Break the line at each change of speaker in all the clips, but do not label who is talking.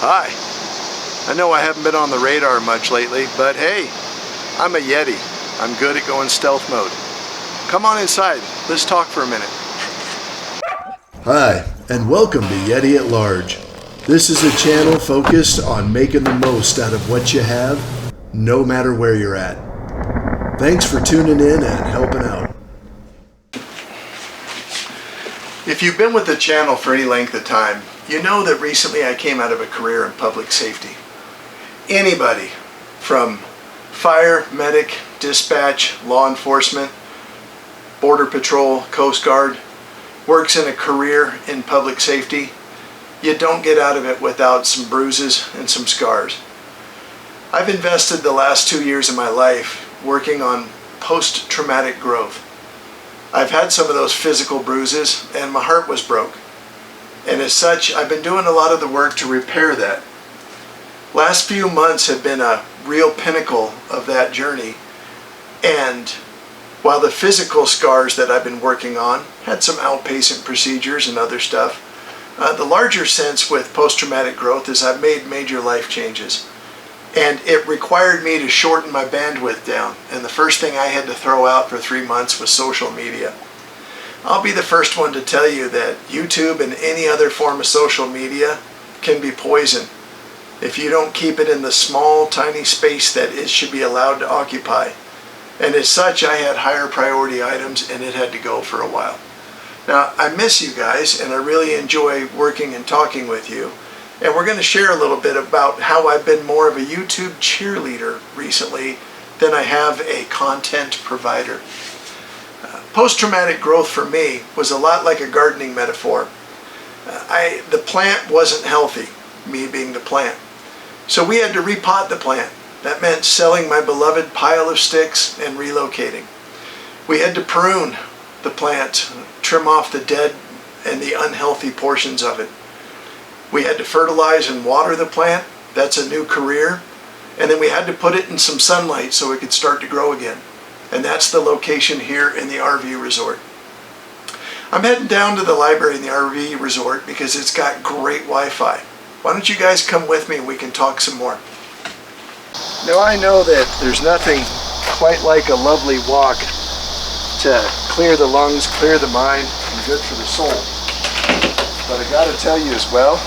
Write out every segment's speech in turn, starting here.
Hi. I know I haven't been on the radar much lately, but hey, I'm a Yeti. I'm good at going stealth mode. Come on inside. Let's talk for a minute.
Hi, and welcome to Yeti at Large. This is a channel focused on making the most out of what you have, no matter where you're at. Thanks for tuning in and helping out.
If you've been with the channel for any length of time, you know that recently I came out of a career in public safety. Anybody from fire, medic, dispatch, law enforcement, border patrol, Coast Guard, works in a career in public safety, you don't get out of it without some bruises and some scars. I've invested the last 2 years of my life working on post-traumatic growth. I've had some of those physical bruises and my heart was broke. And as such, I've been doing a lot of the work to repair that. Last few months have been a real pinnacle of that journey. And while the physical scars that I've been working on had some outpatient procedures and other stuff, the larger sense with post-traumatic growth is I've made major life changes. And it required me to shorten my bandwidth down. And the first thing I had to throw out for 3 months was social media. I'll be the first one to tell you that YouTube and any other form of social media can be poison if you don't keep it in the small, tiny space that it should be allowed to occupy. And as such, I had higher priority items and it had to go for a while. Now, I miss you guys and I really enjoy working and talking with you. And we're going to share a little bit about how I've been more of a YouTube cheerleader recently than I have a content provider. Post-traumatic growth for me was a lot like a gardening metaphor. The plant wasn't healthy, me being the plant. So we had to repot the plant. That meant selling my beloved pile of sticks and relocating. We had to prune the plant, trim off the dead and the unhealthy portions of it. We had to fertilize and water the plant. That's a new career. And then we had to put it in some sunlight so it could start to grow again. And that's the location here in the RV resort. I'm heading down to the library in the RV resort because it's got great Wi-Fi. Why don't you guys come with me and we can talk some more? Now I know that there's nothing quite like a lovely walk to clear the lungs, clear the mind, and good for the soul. But I gotta tell you as well,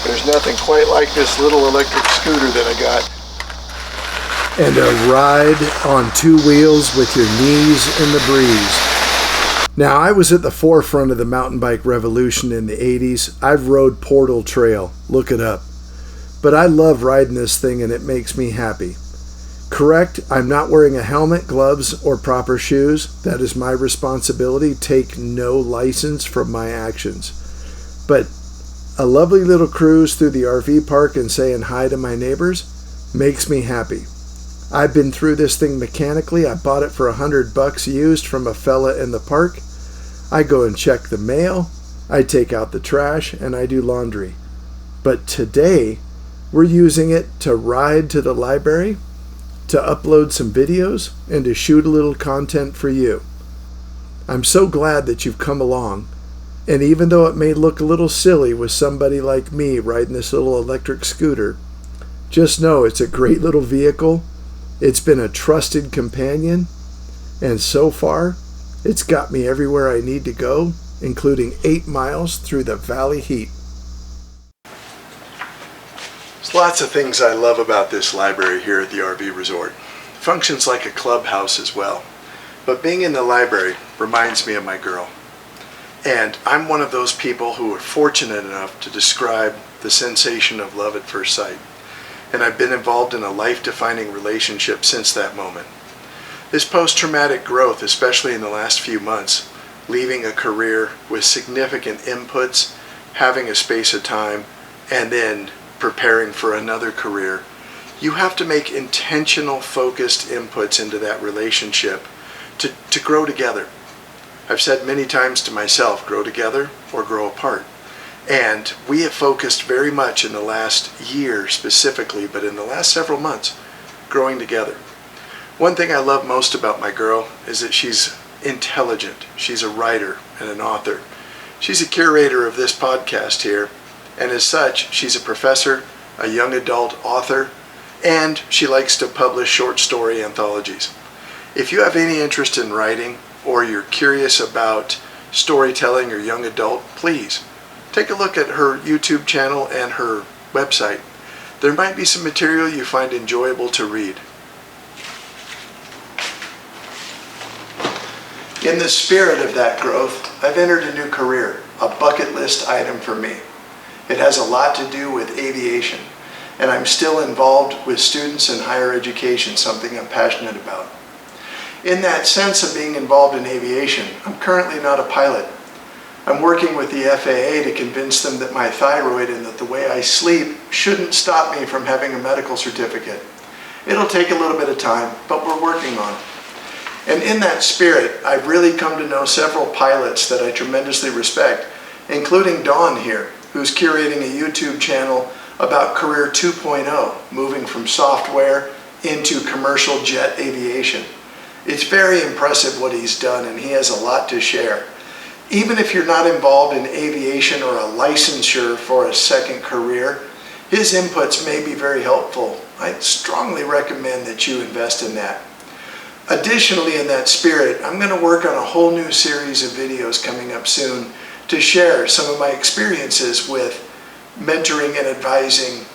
there's nothing quite like this little electric scooter that I got.
And a ride on 2 wheels with your knees in the breeze. Now, I was at the forefront of the mountain bike revolution in the 80s. I've rode Portal Trail. Look it up. But I love riding this thing and it makes me happy. Correct, I'm not wearing a helmet, gloves, or proper shoes. That is my responsibility. Take no license from my actions. But a lovely little cruise through the RV park and saying hi to my neighbors makes me happy. I've been through this thing mechanically. I bought it for $100 used from a fella in the park. I go and check the mail. I take out the trash and I do laundry. But today, we're using it to ride to the library, to upload some videos, and to shoot a little content for you. I'm so glad that you've come along. And even though it may look a little silly with somebody like me riding this little electric scooter, just know it's a great little vehicle. It's been a trusted companion. And so far, it's got me everywhere I need to go, including 8 miles through the valley heat.
There's lots of things I love about this library here at the RV resort. It functions like a clubhouse as well. But being in the library reminds me of my girl. And I'm one of those people who are fortunate enough to describe the sensation of love at first sight. And I've been involved in a life-defining relationship since that moment. This post-traumatic growth, especially in the last few months, leaving a career with significant inputs, having a space of time, and then preparing for another career, you have to make intentional, focused inputs into that relationship to grow together. I've said many times to myself, grow together or grow apart. And we have focused very much in the last year specifically, but in the last several months, growing together. One thing I love most about my girl is that she's intelligent. She's a writer and an author. She's a curator of this podcast here, and as such, she's a professor, a young adult author, and she likes to publish short story anthologies. If you have any interest in writing, or you're curious about storytelling or young adult, please take a look at her YouTube channel and her website. There might be some material you find enjoyable to read. In the spirit of that growth, I've entered a new career, a bucket list item for me. It has a lot to do with aviation, and I'm still involved with students in higher education, something I'm passionate about. In that sense of being involved in aviation, I'm currently not a pilot. I'm working with the FAA to convince them that my thyroid and that the way I sleep shouldn't stop me from having a medical certificate. It'll take a little bit of time, but we're working on it. And in that spirit, I've really come to know several pilots that I tremendously respect, including Dawn here, who's curating a YouTube channel about Career 2.0, moving from software into commercial jet aviation. It's very impressive what he's done, and he has a lot to share. Even if you're not involved in aviation or a licensure for a second career, his inputs may be very helpful. I strongly recommend that you invest in that. Additionally, in that spirit, I'm going to work on a whole new series of videos coming up soon to share some of my experiences with mentoring and advising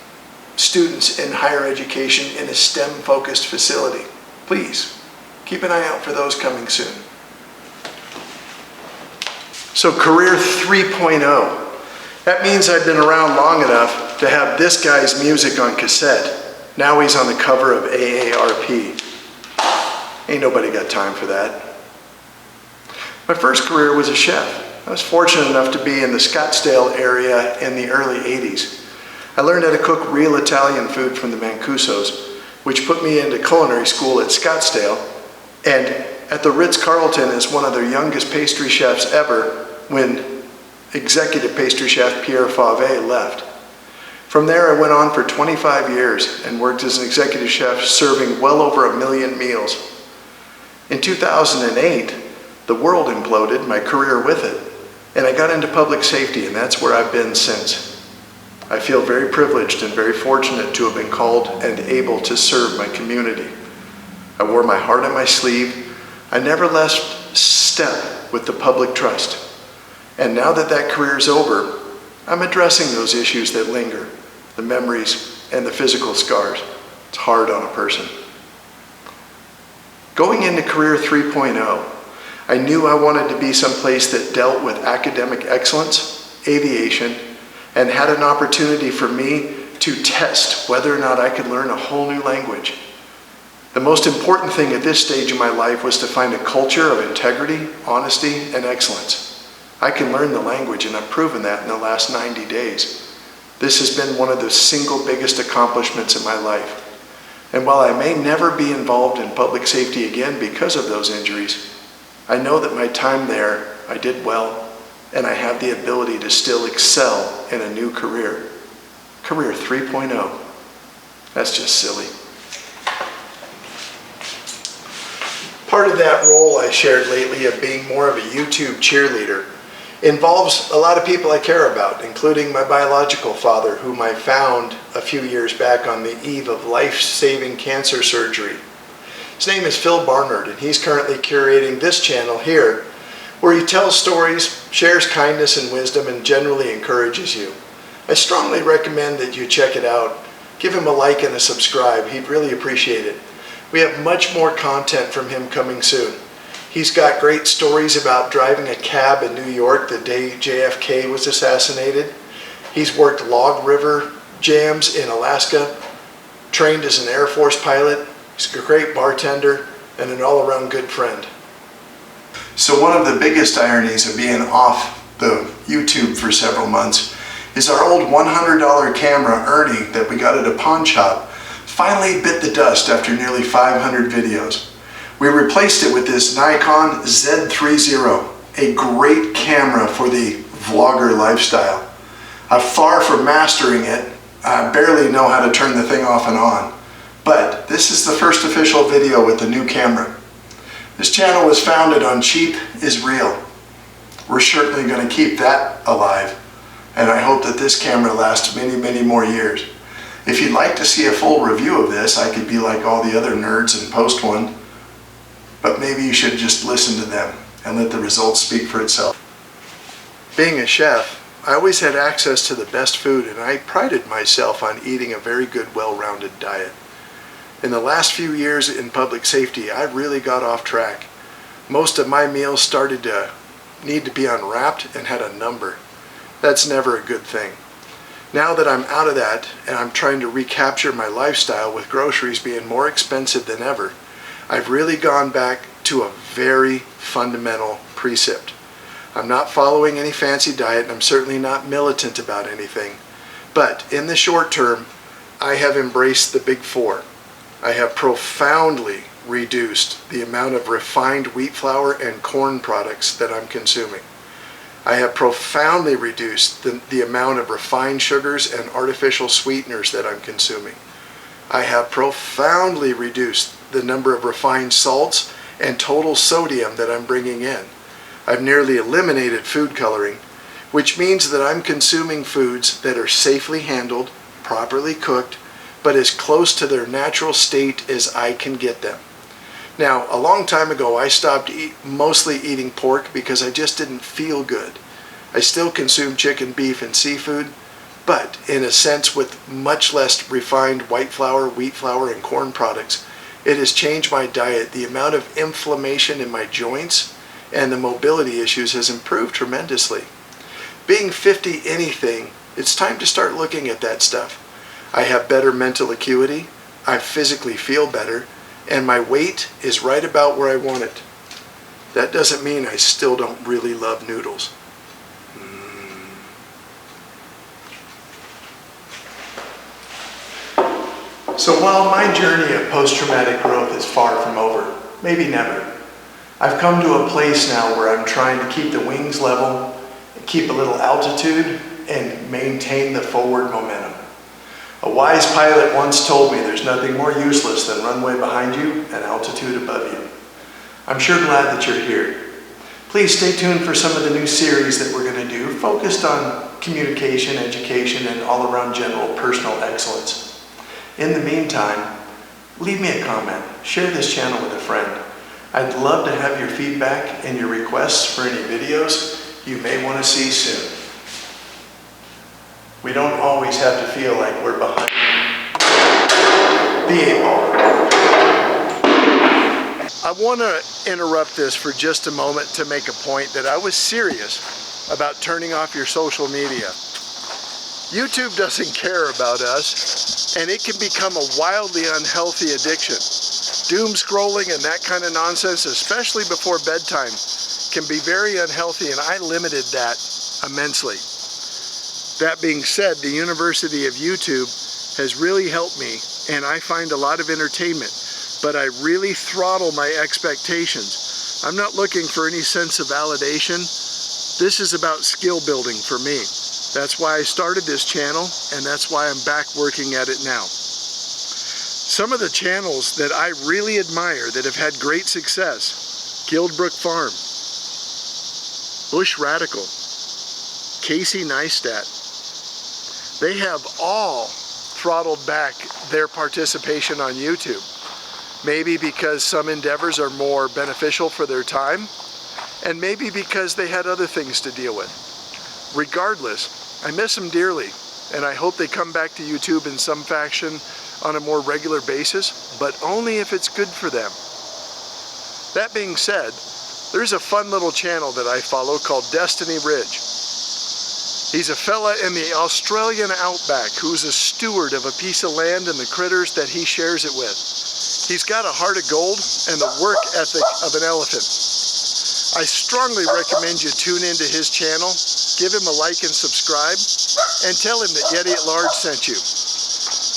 students in higher education in a STEM-focused facility. Please, keep an eye out for those coming soon. So Career 3.0. That means I've been around long enough to have this guy's music on cassette. Now he's on the cover of AARP. Ain't nobody got time for that. My first career was a chef. I was fortunate enough to be in the Scottsdale area in the early 80s. I learned how to cook real Italian food from the Mancusos, which put me into culinary school at Scottsdale and at the Ritz-Carlton as one of their youngest pastry chefs ever when executive pastry chef Pierre Fave left. From there I went on for 25 years and worked as an executive chef serving well over 1 million meals. In 2008, the world imploded, my career with it, and I got into public safety, and that's where I've been since. I feel very privileged and very fortunate to have been called and able to serve my community. I wore my heart on my sleeve. I never left step with the public trust. And now that that career is over, I'm addressing those issues that linger, the memories and the physical scars. It's hard on a person. Going into Career 3.0, I knew I wanted to be someplace that dealt with academic excellence, aviation, and had an opportunity for me to test whether or not I could learn a whole new language. The most important thing at this stage of my life was to find a culture of integrity, honesty, and excellence. I can learn the language, and I've proven that in the last 90 days. This has been one of the single biggest accomplishments in my life. And while I may never be involved in public safety again because of those injuries, I know that my time there, I did well, and I have the ability to still excel in a new career. Career 3.0. That's just silly. Part of that role I shared lately of being more of a YouTube cheerleader involves a lot of people I care about, including my biological father, whom I found a few years back on the eve of life-saving cancer surgery. His name is Phil Barnard, and he's currently curating this channel here, where he tells stories, shares kindness and wisdom, and generally encourages you. I strongly recommend that you check it out. Give him a like and a subscribe. He'd really appreciate it. We have much more content from him coming soon. He's got great stories about driving a cab in New York the day JFK was assassinated. He's worked log river jams in Alaska, trained as an Air Force pilot. He's a great bartender and an all-around good friend. So one of the biggest ironies of being off the YouTube for several months is our old $100 camera, Ernie, that we got at a pawn shop, finally bit the dust after nearly 500 videos. We replaced it with this Nikon Z30, a great camera for the vlogger lifestyle. I'm far from mastering it. I barely know how to turn the thing off and on. But this is the first official video with the new camera. This channel was founded on cheap is real. We're certainly going to keep that alive. and I hope that this camera lasts many, many more years. If you'd like to see a full review of this, I could be like all the other nerds and post one, but maybe you should just listen to them and let the results speak for itself. Being a chef, I always had access to the best food, and I prided myself on eating a very good, well-rounded diet. In the last few years in public safety, I really got off track. Most of my meals started to need to be unwrapped and had a number. That's never a good thing. Now that I'm out of that and I'm trying to recapture my lifestyle with groceries being more expensive than ever, I've really gone back to a very fundamental precept. I'm not following any fancy diet, and I'm certainly not militant about anything. But in the short term, I have embraced the big four. I have profoundly reduced the amount of refined wheat flour and corn products that I'm consuming. I have profoundly reduced the amount of refined sugars and artificial sweeteners that I'm consuming. I have profoundly reduced the number of refined salts and total sodium that I'm bringing in. I've nearly eliminated food coloring, which means that I'm consuming foods that are safely handled, properly cooked, but as close to their natural state as I can get them. Now, a long time ago, I stopped mostly eating pork because I just didn't feel good. I still consume chicken, beef, and seafood, but in a sense with much less refined white flour, wheat flour, and corn products. It has changed my diet. The amount of inflammation in my joints and the mobility issues has improved tremendously. Being 50 anything, it's time to start looking at that stuff. I have better mental acuity, I physically feel better, and my weight is right about where I want it. That doesn't mean I still don't really love noodles. So while my journey of post-traumatic growth is far from over, maybe never, I've come to a place now where I'm trying to keep the wings level, keep a little altitude, and maintain the forward momentum. A wise pilot once told me there's nothing more useless than runway behind you and altitude above you. I'm sure glad that you're here. Please stay tuned for some of the new series that we're going to do, focused on communication, education, and all-around general personal excellence. In the meantime, leave me a comment, share this channel with a friend. I'd love to have your feedback and your requests for any videos you may want to see soon. We don't always have to feel like we're behind the eight ball. I want to interrupt this for just a moment to make a point that I was serious about turning off your social media. YouTube doesn't care about us, and it can become a wildly unhealthy addiction. Doom scrolling and that kind of nonsense, especially before bedtime, can be very unhealthy, and I limited that immensely. That being said, the University of YouTube has really helped me, and I find a lot of entertainment, but I really throttle my expectations. I'm not looking for any sense of validation. This is about skill building for me. That's why I started this channel, and that's why I'm back working at it now. Some of the channels that I really admire that have had great success: Guildbrook Farm, Bush Radical, Casey Neistat. They have all throttled back their participation on YouTube. Maybe because some endeavors are more beneficial for their time, and maybe because they had other things to deal with. Regardless, I miss them dearly, and I hope they come back to YouTube in some fashion on a more regular basis, but only if it's good for them. That being said, there's a fun little channel that I follow called Destiny Ridge. He's a fella in the Australian outback who's a steward of a piece of land and the critters that he shares it with. He's got a heart of gold and the work ethic of an elephant. I strongly recommend you tune into his channel, give him a like and subscribe, and tell him that Yeti at Large sent you.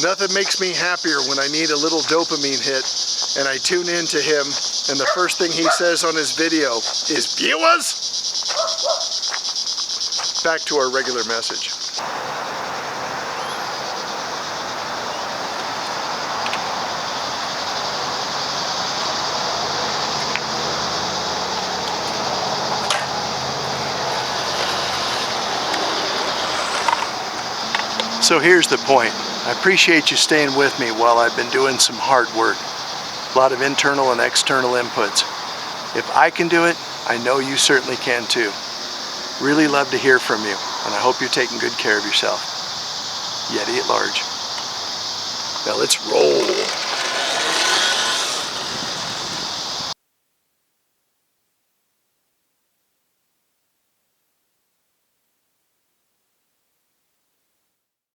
Nothing makes me happier when I need a little dopamine hit, and I tune in to him, and the first thing he says on his video is, "Viewers?" Back to our regular message. So here's the point. I appreciate you staying with me while I've been doing some hard work. A lot of internal and external inputs. If I can do it, I know you certainly can too. Really love to hear from you, and I hope you're taking good care of yourself. Yeti at large. Now let's roll.